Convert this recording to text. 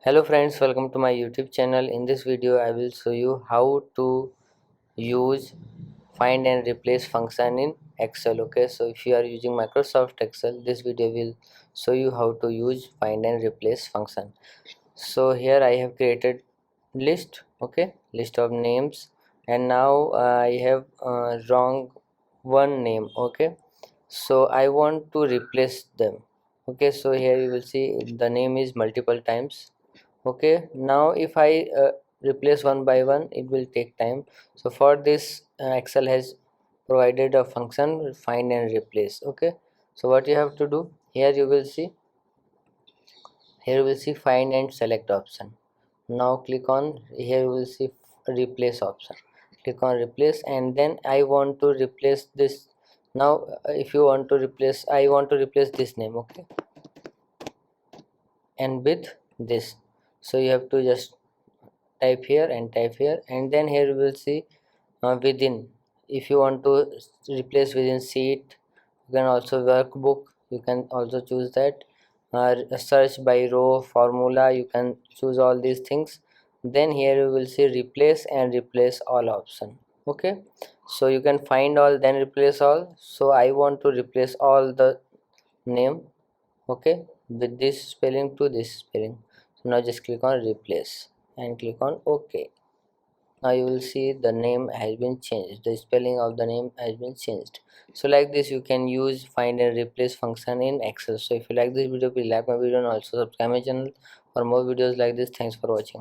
Hello friends, welcome to my YouTube channel. In this video I will show you how to use find and replace function in Excel. Okay, so if you are using Microsoft Excel, this video will show you how to use find and replace function. So here I have created list, okay, list of names, and now I have wrong one name. Okay, so I want to replace them. Okay, so here you will see the name is multiple times. Okay, now if I replace one by one, it will take time. So for this Excel has provided a function find and replace. Okay, so what you have to do, here you will see find and select option. Now click on, here you will see replace option. Click on replace, and then I want to replace this. Now if you want to replace, I want to replace this name. Okay, and with this, so you have to just type here and type here, and then here you will see within. If you want to replace within sheet, you can also workbook, you can also choose that. Search by row, formula, you can choose all these things. Then here you will see replace and replace all option. Okay, so you can find all then replace all. So I want to replace all the name, okay, with this spelling to this spelling. So now just click on replace and click on OK. Now you will see the name has been changed, the spelling of the name has been changed. So like this you can use find and replace function in Excel. So if you like this video, please like my video and also subscribe my channel for more videos like this. Thanks for watching.